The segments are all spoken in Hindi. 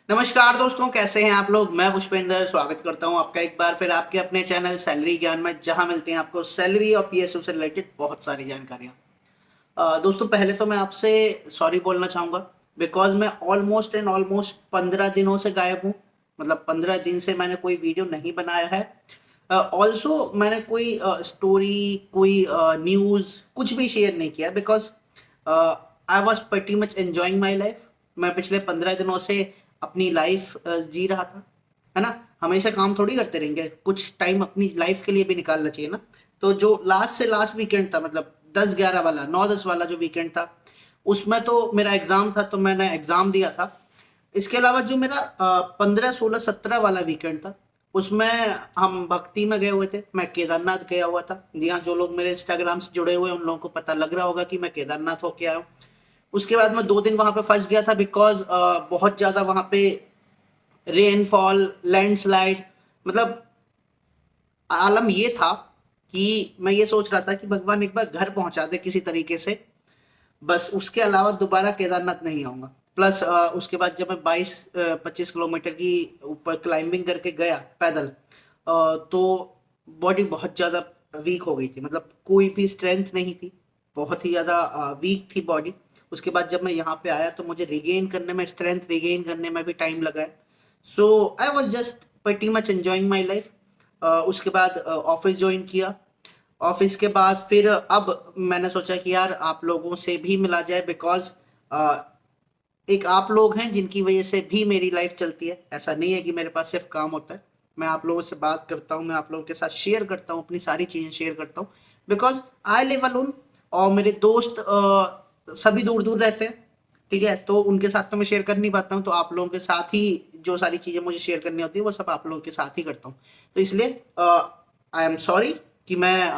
नमस्कार दोस्तों, कैसे हैं आप लोग। मैं पुष्पेंद्र स्वागत करता हूं आपका एक बार फिर आपके अपने चैनल सैलरी ज्ञान में, जहां मिलती हैं आपको सैलरी और पीएसयू से रिलेटेड बहुत सारी जानकारियां। दोस्तों, पहले तो मैं आपसे सॉरी बोलना चाहूंगा बिकॉज मैं ऑलमोस्ट 15 दिनों से गायब हूं। मतलब 15 दिन से मैंने कोई वीडियो नहीं बनाया है। ऑल्सो मैंने कोई स्टोरी, कोई न्यूज़ कुछ भी शेयर नहीं किया because I was pretty much enjoying my life. मैं पिछले 15 दिनों से अपनी लाइफ जी रहा था, है ना। हमेशा काम थोड़ी करते रहेंगे, कुछ टाइम अपनी लाइफ के लिए भी निकालना चाहिए ना। तो जो लास्ट से लास्ट वीकेंड था, मतलब 10-11 वाला, 9-10 वाला जो वीकेंड था, उसमें तो मेरा एग्जाम था, तो मैंने एग्जाम दिया था। इसके अलावा जो मेरा 15, 16, 17 वाला वीकेंड था, उसमें हम भक्ति में गए हुए थे। मैं केदारनाथ गया हुआ था। जी हाँ, जो लोग मेरे इंस्टाग्राम से जुड़े हुए हैं उन लोगों को पता लग रहा होगा कि मैं केदारनाथ होके आया हूँ। उसके बाद मैं 2 दिन वहां पे फंस गया था बिकॉज बहुत ज्यादा वहां पे रेनफॉल, लैंडस्लाइड, मतलब आलम ये था कि मैं ये सोच रहा था कि भगवान एक बार घर पहुंचा दे किसी तरीके से, बस उसके अलावा दोबारा केदारनाथ नहीं आऊंगा। प्लस उसके बाद जब मैं 22-25 किलोमीटर की ऊपर क्लाइंबिंग करके गया पैदल, तो बॉडी बहुत ज़्यादा वीक हो गई थी। मतलब कोई भी स्ट्रेंथ नहीं थी, बहुत ही ज़्यादा वीक थी बॉडी। उसके बाद जब मैं यहाँ पे आया तो मुझे रिगेन करने में, स्ट्रेंथ रिगेन करने में भी टाइम लगा है। So I was just pretty much enjoying my life. उसके बाद ऑफिस ज्वाइन किया। ऑफिस के बाद फिर अब मैंने सोचा कि यार आप लोगों से भी मिला जाए बिकॉज एक आप लोग हैं जिनकी वजह से भी मेरी लाइफ चलती है। ऐसा नहीं है कि मेरे पास सिर्फ काम होता है। मैं आप लोगों से बात करता हूँ, मैं आप लोगों के साथ शेयर करता हूँ, अपनी सारी चीज़ें शेयर करता हूँ बिकॉज आई लिव अलोन। और मेरे दोस्त सभी दूर दूर रहते हैं, ठीक है। तो उनके साथ तो मैं शेयर कर नहीं पाता हूँ, तो आप लोगों के साथ ही जो सारी चीज़ें मुझे शेयर करनी होती है वो सब आप लोगों के साथ ही करता हूँ। तो इसलिए आई एम सॉरी कि मैं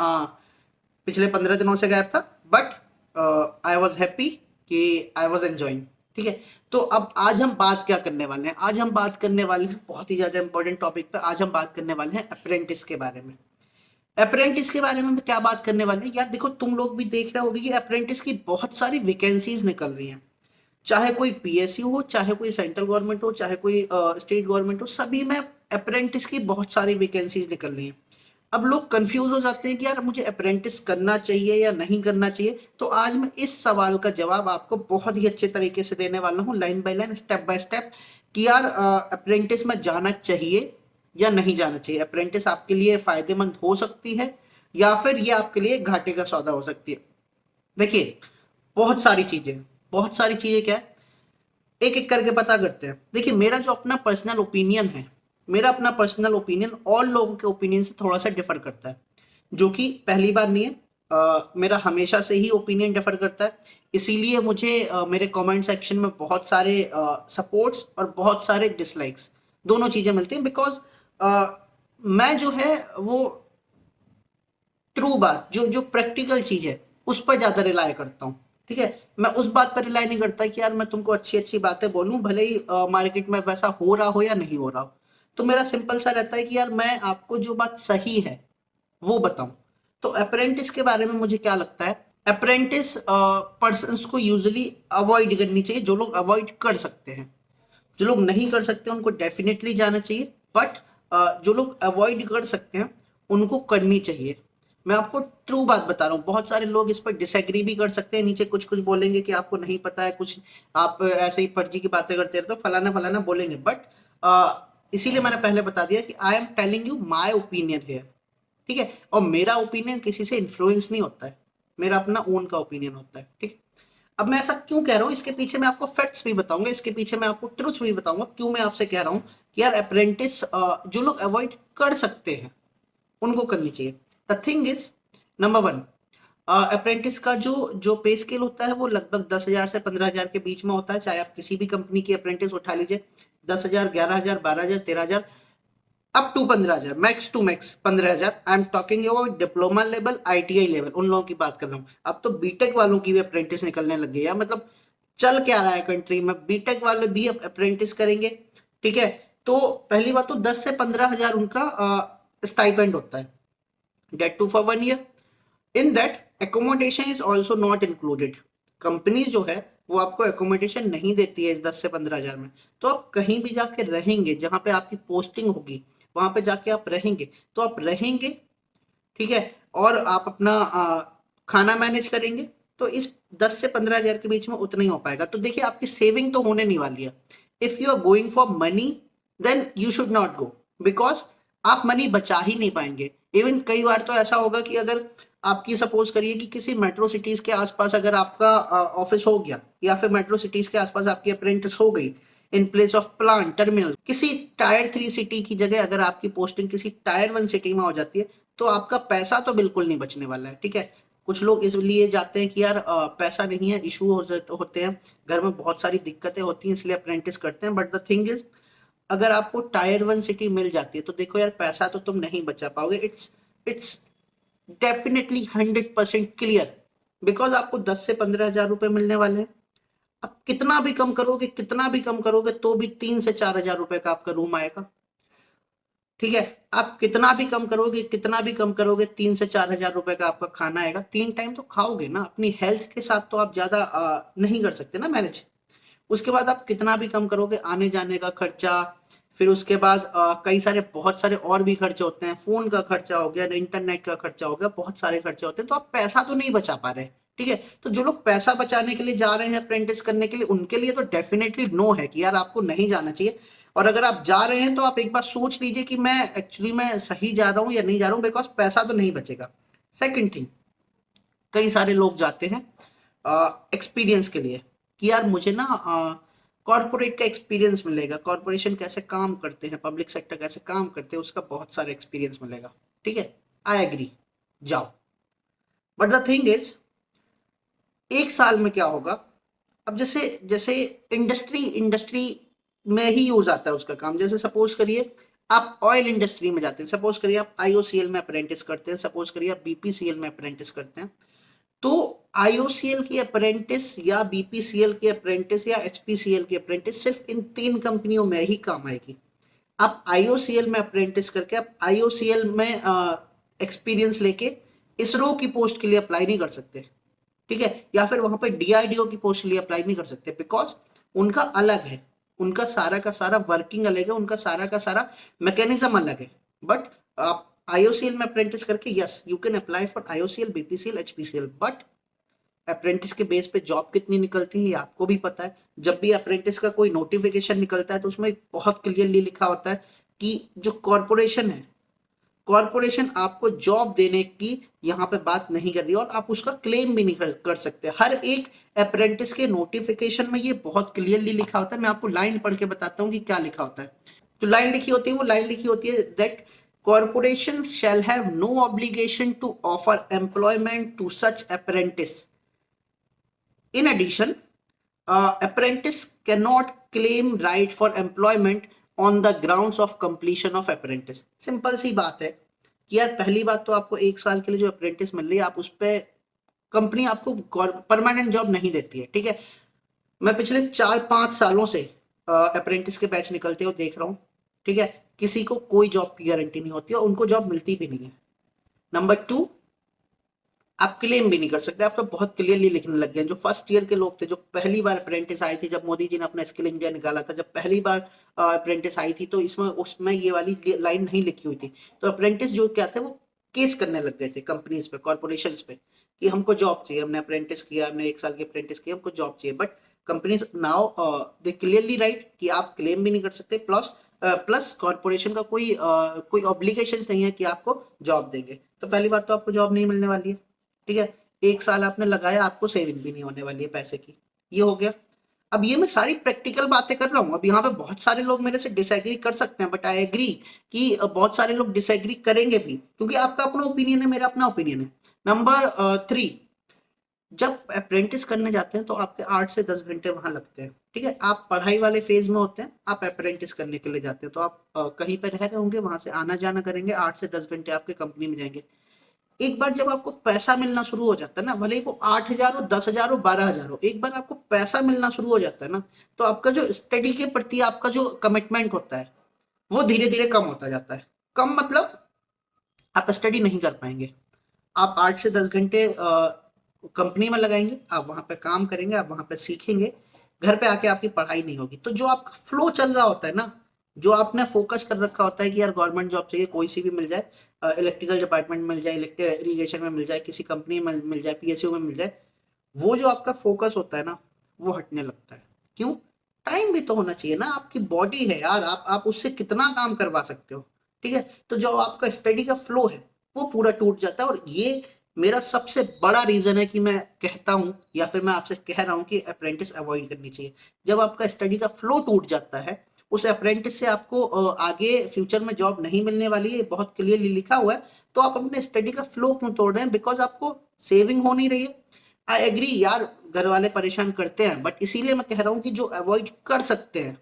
पिछले 15 दिनों से गायब था, बट आई वॉज हैप्पी कि आई वॉज एंजॉइंग। ठीक है। तो अब आज हम बात क्या करने वाले हैं? आज हम बात करने वाले हैं बहुत ही ज्यादा इंपॉर्टेंट टॉपिक पे। आज हम बात करने वाले हैं अप्रेंटिस के बारे में। अप्रेंटिस के बारे में हम क्या बात करने वाले हैं यार, देखो तुम लोग भी देख रहे होगे कि अप्रेंटिस की बहुत सारी वैकेंसीज निकल रही हैं। चाहे कोई पीएसयू हो, चाहे कोई सेंट्रल गवर्नमेंट हो, चाहे कोई स्टेट गवर्नमेंट हो, सभी में अप्रेंटिस की बहुत सारी वैकेंसीज निकल रही हैं। अब लोग कंफ्यूज हो जाते हैं कि यार मुझे अप्रेंटिस करना चाहिए या नहीं करना चाहिए। तो आज मैं इस सवाल का जवाब आपको बहुत ही अच्छे तरीके से देने वाला हूँ, line by line, step by step, कि यार अप्रेंटिस में जाना चाहिए या नहीं जाना चाहिए। अप्रेंटिस आपके लिए फायदेमंद हो सकती है या फिर ये आपके लिए घाटे का सौदा हो सकती है। देखिए, बहुत सारी चीजें, बहुत सारी चीजें क्या है, एक एक करके पता करते हैं। देखिए, मेरा जो अपना पर्सनल ओपिनियन है, मेरा अपना पर्सनल ओपिनियन और लोगों के ओपिनियन से थोड़ा सा डिफर करता है, जो कि पहली बार नहीं है। मेरा हमेशा से ही ओपिनियन डिफर करता है। इसीलिए मुझे मेरे कमेंट सेक्शन में बहुत सारे सपोर्ट्स और बहुत सारे डिसलाइक्स, दोनों चीजें मिलती हैं बिकॉज मैं जो है वो ट्रू बात, जो जो प्रैक्टिकल चीज है, उस पर ज्यादा रिलाय करता हूँ। ठीक है। मैं उस बात पर रिलाय नहीं करता कि यार मैं तुमको अच्छी अच्छी बातें बोलूं, भले ही मार्केट में वैसा हो रहा हो या नहीं हो रहा हो। तो मेरा सिंपल सा रहता है कि यार मैं आपको जो बात सही है वो बताऊं। तो अप्रेंटिस के बारे में मुझे क्या लगता है, अप्रेंटिस पर्सन्स को यूजुअली अवॉइड करनी चाहिए, जो लोग अवॉइड कर सकते हैं। जो लोग नहीं कर सकते उनको डेफिनेटली जाना चाहिए, बट जो लोग अवॉइड कर सकते हैं उनको करनी चाहिए। मैं आपको ट्रू बात बता रहा हूँ। बहुत सारे लोग इस पर डिसएग्री भी कर सकते हैं, नीचे कुछ कुछ बोलेंगे कि आपको नहीं पता है कुछ, आप ऐसे ही फर्जी की बातें करते रहते हो, फलाना फलाना बोलेंगे। बट इसीलिए मैंने पहले बता दिया कि I am telling you my opinion है। ठीक है। और मेरा ओपिनियन किसी से इन्फ्लुएंस नहीं होता है, मेरा अपना ओन का ओपिनियन होता है। ठीक है। अब मैं ऐसा क्यों कह रहा हूं, इसके पीछे मैं आपको फैक्ट्स भी बताऊंगा, इसके पीछे मैं आपको ट्रुथ भी बताऊंगा क्यों मैं आपसे कह रहा हूं कि यार अप्रेंटिस जो लोग अवॉइड कर सकते हैं उनको करनी चाहिए। The thing is, number one, apprentice का जो जो पे स्केल होता है वो लगभग 10,000 से 15,000 के बीच में होता है। चाहे आप किसी भी कंपनी की अप्रेंटिस उठा लीजिए, 10,000, 11,000, 12,000, 13,000, up to 15,000, max to max 15,000। I am talking about diploma level, ITI level, उन लोगों की बात कर रहा हूँ। अब तो बीटेक वालों की भी अप्रेंटिस निकलने लग गई है। मतलब चल क्या रहा है कंट्री में, बीटेक वाले भी अब अप्रेंटिस करेंगे। ठीक है। तो पहली बात तो 10 से 15,000 उनका स्टाइपेंड होता है, that too for 1 year. In that, accommodation is also not included. Company जो है वो आपको एकोमोडेशन नहीं देती है इस 10 से 15 हज़ार में। तो आप कहीं भी जाके रहेंगे, जहाँ पे आपकी पोस्टिंग होगी वहां पे जाके आप रहेंगे, तो आप रहेंगे, ठीक है, और आप अपना खाना मैनेज करेंगे, तो इस 10 से 15 हज़ार के बीच में उतना ही हो पाएगा। तो देखिए आपकी सेविंग तो होने नहीं वाली है। If you are going for money then you should not go, because आप मनी बचा ही नहीं पाएंगे। इवन कई बार तो ऐसा होगा कि अगर आपकी सपोज करिए कि किसी मेट्रो सिटीज के आसपास अगर आपका ऑफिस हो गया, या फिर मेट्रो सिटीज के आसपास आपकी अप्रेंटिस हो गई in place of plant terminal, किसी टायर 3 सिटी की जगह अगर आपकी पोस्टिंग किसी टायर 1 सिटी में हो जाती है, तो आपका पैसा तो बिल्कुल नहीं बचने वाला है, ठीक है। कुछ लोग इसलिए जाते हैं कि यार पैसा नहीं है, इशू होते हैं, घर में बहुत सारी दिक्कतें होती हैं, इसलिए अप्रेंटिस करते हैं। बट द थिंग इज, अगर आपको टायर 1 सिटी मिल जाती है तो देखो यार, पैसा तो तुम नहीं बचा पाओगे। इट्स डेफिनेटली 100% क्लियर, बिकॉज आपको 10 से 15 हज़ार रुपए मिलने वाले हैं। अब कितना भी कम करोगे, कितना भी कम करोगे, तो भी 3 से 4 हज़ार रुपए का आपका रूम आएगा, ठीक है। आप कितना भी कम करोगे, कितना भी कम करोगे, 3 से 4 हज़ार रुपए का आपका खाना आएगा। 3 टाइम तो खाओगे ना। अपनी हेल्थ के साथ तो आप ज्यादा नहीं कर सकते ना मैनेज। उसके बाद आप कितना भी कम करोगे, आने जाने का खर्चा, फिर उसके बाद कई सारे बहुत सारे और भी खर्चे होते हैं, फोन का खर्चा हो गया, इंटरनेट का खर्चा हो गया, बहुत सारे खर्चे होते हैं। तो आप पैसा तो नहीं बचा पा रहे, ठीक है। तो जो लोग पैसा बचाने के लिए जा रहे हैं अप्रेंटिस करने के लिए, उनके लिए तो डेफिनेटली नो है कि यार आपको नहीं जाना चाहिए। और अगर आप जा रहे हैं तो आप एक बार सोच लीजिए कि मैं एक्चुअली मैं सही जा रहा हूं या नहीं जा रहा हूं, बिकॉज पैसा तो नहीं बचेगा। सेकंड थिंग, कई सारे लोग जाते हैं एक्सपीरियंस के लिए कि यार मुझे ना कॉर्पोरेट का एक्सपीरियंस मिलेगा, कॉर्पोरेशन कैसे काम करते हैं, पब्लिक सेक्टर कैसे काम करते हैं, उसका बहुत सारा एक्सपीरियंस मिलेगा, ठीक है। आई एग्री, जाओ। बट द थिंग इज, 1 साल में क्या होगा? अब जैसे जैसे इंडस्ट्री इंडस्ट्री में ही यूज आता है उसका काम। जैसे सपोज करिए आप ऑयल इंडस्ट्री में जाते हैं, सपोज करिए आप आईओसीएल में अप्रेंटिस करते हैं, सपोज करिए आप बीपीसीएल में अप्रेंटिस करते हैं। तो आईओसीएल की अप्रेंटिस या बीपीसीएल की अप्रेंटिस या एचपीसीएल की अप्रेंटिस सिर्फ इन 3 कंपनियों में ही काम आएगी। आप आईओसीएल में अप्रेंटिस करके आप आईओसीएल में एक्सपीरियंस लेके इसरो की पोस्ट के लिए अप्लाई नहीं कर सकते, ठीक है, या फिर वहां पर डीआरडीओ की पोस्ट के लिए अप्लाई नहीं कर सकते, बिकॉज उनका अलग है, उनका सारा का सारा वर्किंग अलग है, उनका सारा का सारा मैकेनिज्म अलग है। बट आप आईओसीएल में अप्रेंटिस करके yes you can apply for IOCL, BPCL, HPCL. But apprentice के बेस पे जॉब कितनी निकलती है ये आपको भी पता है। जब भी अप्रेंटिस का कोई नोटिफिकेशन निकलता है तो उसमें बहुत क्लियरली लिखा होता है कि जो कॉरपोरेशन है, कॉरपोरेशन आपको जॉब देने की यहाँ पे बात नहीं कर रही, और आप उसका क्लेम भी नहीं कर सकते। हर एक अप्रेंटिस के नोटिफिकेशन में ये बहुत क्लियरली लिखा होता है। मैं आपको लाइन पढ़ के बताता हूँ कि क्या लिखा होता है। जो लाइन लिखी होती है वो लाइन लिखी होती है that corporations shall have no obligation to offer employment to such apprentice. In addition, apprentice cannot claim right for employment on the grounds of completion of apprentice. Simple सी बात है कि यार पहली बात तो आपको 1 साल के लिए जो अप्रेंटिस मिल रही है, आप उस पर कंपनी आपको परमानेंट जॉब नहीं देती है, ठीक है। मैं पिछले 4-5 सालों से अप्रेंटिस के बैच निकलते हुए देख रहा हूँ, ठीक है। किसी को कोई जॉब की गारंटी नहीं होती और उनको जॉब मिलती भी नहीं है। नंबर 2, आप क्लेम भी नहीं कर सकते। आप तो बहुत क्लियरली लिखने लग गए। जो फर्स्ट ईयर के लोग थे, जो पहली बार अप्रेंटिस आई थी, जब मोदी जी ने अपना स्किल इंडिया निकाला था, जब पहली बार अप्रेंटिस आई थी, तो इसमें उसमें ये वाली लाइन नहीं लिखी हुई थी। तो अप्रेंटिस जो क्या थे वो केस करने लग गए थे कंपनीज पे, कॉर्पोरेशन पे, कि हमको जॉब चाहिए, हमने अप्रेंटिस किया, हमने 1 साल की अप्रेंटिस किया, हमको जॉब चाहिए। But companies now they clearly right कि आप क्लेम भी नहीं कर सकते, प्लस कॉर्पोरेशन का कोई ऑब्लिगेशन नहीं है कि आपको जॉब देंगे। तो पहली बात तो आपको जॉब नहीं मिलने वाली है, ठीक है। 1 साल आपने लगाया, आपको सेविंग भी नहीं होने वाली है पैसे की। ये हो गया। अब ये मैं सारी प्रैक्टिकल बातें कर रहा हूँ। अब यहाँ पे बहुत सारे लोग मेरे से डिसएग्री कर सकते हैं, बट आई एग्री कि बहुत सारे लोग डिसएग्री करेंगे भी, क्योंकि आपका अपना ओपिनियन है, मेरा अपना ओपिनियन है। नंबर 3, जब अप्रेंटिस करने जाते हैं तो आपके 8 से 10 घंटे वहां लगते हैं, ठीक है। आप पढ़ाई वाले फेज में होते हैं, आप अप्रेंटिस करने के लिए जाते हैं, तो आप कहीं पर रह रहे होंगे, वहां से आना जाना करेंगे, 8 से 10 घंटे आपके कंपनी में जाएंगे। एक बार जब आपको पैसा मिलना शुरू हो जाता है ना, भले ही वो 8 हज़ार हो, 10 हज़ार हो, 12 हज़ार हो, एक बार आपको पैसा मिलना शुरू हो जाता है ना, तो आपका जो स्टडी के प्रति आपका जो कमिटमेंट होता है वो धीरे धीरे कम होता जाता है। कम मतलब आप स्टडी नहीं कर पाएंगे। आप 8 से 10 घंटे कंपनी में लगाएंगे, आप वहां पे काम करेंगे, आप वहां पे सीखेंगे, घर पे आके आपकी पढ़ाई नहीं होगी। तो जो आपका फ्लो चल रहा होता है ना, जो आपने फोकस कर रखा होता है कि यार गवर्नमेंट जॉब चाहिए, कोई सी भी मिल जाए, इलेक्ट्रिकल डिपार्टमेंट मिल जाए, इरिगेशन में मिल जाए, किसी कंपनी में मिल जाए, पीएसयू में मिल जाए, वो जो आपका फोकस होता है ना, वो हटने लगता है। क्यों? टाइम भी तो होना चाहिए ना, आपकी बॉडी है यार, आप उससे कितना काम करवा सकते हो। ठीक है, तो जो आपका स्टडी का फ्लो है वो पूरा टूट जाता है। और ये मेरा सबसे बड़ा रीजन है कि मैं कहता हूं, या फिर मैं आपसे कह रहा हूं कि अप्रेंटिस अवॉइड करनी चाहिए। जब आपका स्टडी का फ्लो टूट जाता है, उस अप्रेंटिस से आपको आगे फ्यूचर में जॉब नहीं मिलने वाली है, बहुत क्लियरली लिखा हुआ है। तो आप अपने स्टडी का फ्लो क्यों तोड़ रहे हैं? बिकॉज आपको सेविंग हो नहीं रही है। आई एग्री यार, घर वाले परेशान करते हैं, बट इसीलिए मैं कह रहा हूं कि जो अवॉइड कर सकते हैं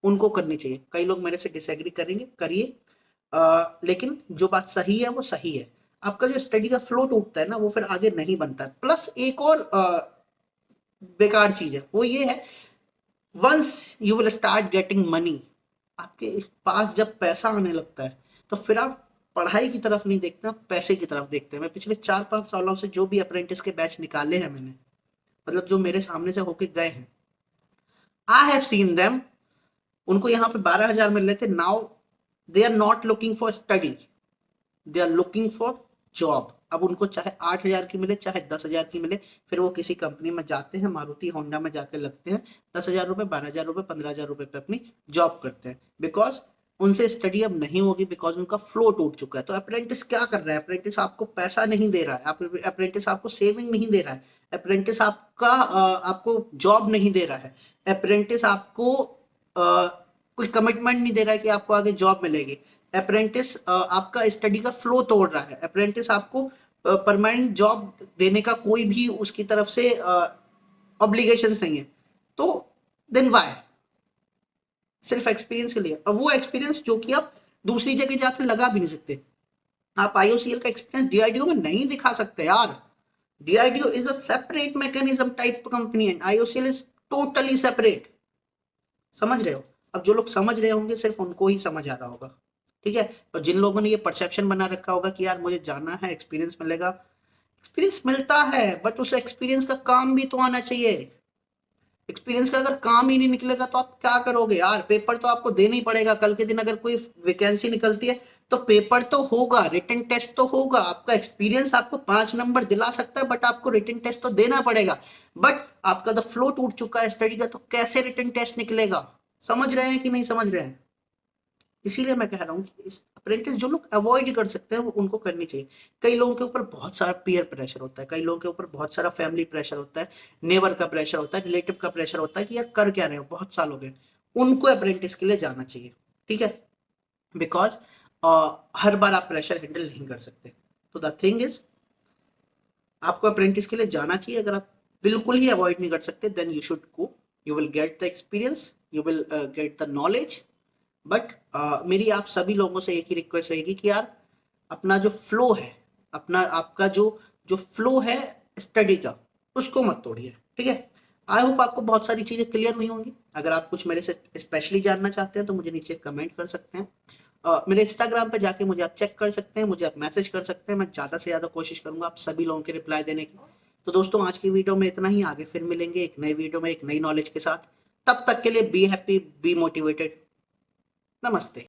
उनको करनी चाहिए। कई लोग मेरे से डिसएग्री करेंगे, करिए, लेकिन जो बात सही है वो सही है। आपका जो स्टडी का फ्लो टूटता है ना, वो फिर आगे नहीं बनता है। प्लस एक और बेकार चीज है, वो ये है, once you will start getting money, आपके पास जब पैसा आने लगता है, तो फिर आप पढ़ाई की तरफ नहीं देखते, आप पैसे की तरफ देखते हैं। मैं पिछले 4-5 सालों से जो भी अप्रेंटिस के बैच निकाले हैं मैंने, मतलब जो मेरे सामने से होके गए हैं, आई हैव सीन देम, उनको यहाँ पे 12,000 मिल रहे थे, now they are not looking for study, they are looking for job. अब उनको चाहे 8,000 की मिले, चाहे 10,000 की मिले, फिर वो किसी कंपनी में जाते हैं, मारुति होंडा में जाके लगते हैं, 10,000 रुपए, 12,000 रुपए, 15,000 रुपए पे अपनी जॉब करते हैं। बिकॉज उनसे स्टडी अब नहीं होगी, बिकॉज उनका फ्लो टूट चुका है। तो अप्रेंटिस क्या कर रहा है? अप्रेंटिस आपको पैसा नहीं दे रहा है, अप्रेंटिस आपको सेविंग नहीं दे रहा है, अप्रेंटिस आपको जॉब नहीं दे रहा है, अप्रेंटिस आपको कोई कमिटमेंट नहीं दे रहा है कि आपको आगे जॉब मिलेगी। अप्रेंटिस आपका स्टडी का फ्लो तोड़ रहा है। अप्रेंटिस आपको परमानेंट जॉब देने का कोई भी उसकी तरफ से ऑब्लिगेशन नहीं है। तो देन वाई? सिर्फ एक्सपीरियंस के लिए, और वो एक्सपीरियंस जो कि आप दूसरी जगह जाकर लगा भी नहीं सकते। आप आईओसीएल का एक्सपीरियंस डीआईडीओ में नहीं दिखा सकते यार। DIDO is a separate mechanism type company and IOCL is totally separate. समझ रहे हो? अब जो लोग समझ रहे होंगे सिर्फ उनको ही समझ आ रहा होगा। ठीक है, तो जिन लोगों ने ये परसेप्शन बना रखा होगा कि यार मुझे जाना है, एक्सपीरियंस मिलेगा, एक्सपीरियंस मिलता है, बट उस एक्सपीरियंस का काम भी तो आना चाहिए। एक्सपीरियंस का अगर काम ही नहीं निकलेगा तो आप क्या करोगे यार? पेपर तो आपको देना ही पड़ेगा। कल के दिन अगर कोई वैकेंसी निकलती है तो पेपर तो होगा, रिटन टेस्ट तो होगा। आपका एक्सपीरियंस आपको 5 नंबर दिला सकता है, बट आपको रिटन टेस्ट तो देना पड़ेगा। बट आपका तो फ्लो टूट चुका है स्टडी का, तो कैसे रिटन टेस्ट निकलेगा? समझ रहे हैं कि नहीं समझ रहे हैं? इसीलिए मैं कह रहा हूँ कि इस अप्रेंटिस जो लोग अवॉइड कर सकते हैं वो उनको करनी चाहिए। कई लोगों के ऊपर बहुत सारा पीयर प्रेशर होता है, कई लोगों के ऊपर बहुत सारा फैमिली प्रेशर होता है, नेबर का प्रेशर होता है, रिलेटिव का प्रेशर होता है कि यार कर क्या रहे हो, बहुत साल हो गए। उनको अप्रेंटिस के लिए जाना चाहिए। ठीक है, बिकॉज हर बार आप प्रेशर हैंडल नहीं कर सकते। तो द थिंग इज, आपको अप्रेंटिस के लिए जाना चाहिए। अगर आप बिल्कुल ही अवॉइड नहीं कर सकते, then you should go, you will get the experience, you will get the knowledge. But मेरी आप सभी लोगों से एक ही रिक्वेस्ट रहेगी कि यार अपना जो फ्लो है, अपना आपका जो जो फ्लो है स्टडी का, उसको मत तोड़िए। ठीक है, आई होप आपको बहुत सारी चीजें क्लियर हुई होंगी। अगर आप कुछ मेरे से स्पेशली जानना चाहते हैं तो मुझे नीचे कमेंट कर सकते हैं। मेरे इंस्टाग्राम पे जाके मुझे आप चेक कर सकते हैं, मुझे आप मैसेज कर सकते हैं। मैं ज़्यादा से ज़्यादा कोशिश करूंगा आप सभी लोगों के रिप्लाई देने की। तो दोस्तों, आज की वीडियो में इतना ही। आगे फिर मिलेंगे एक नई वीडियो में एक नई नॉलेज के साथ। तब तक के लिए बी हैप्पी, बी मोटिवेटेड। नमस्ते।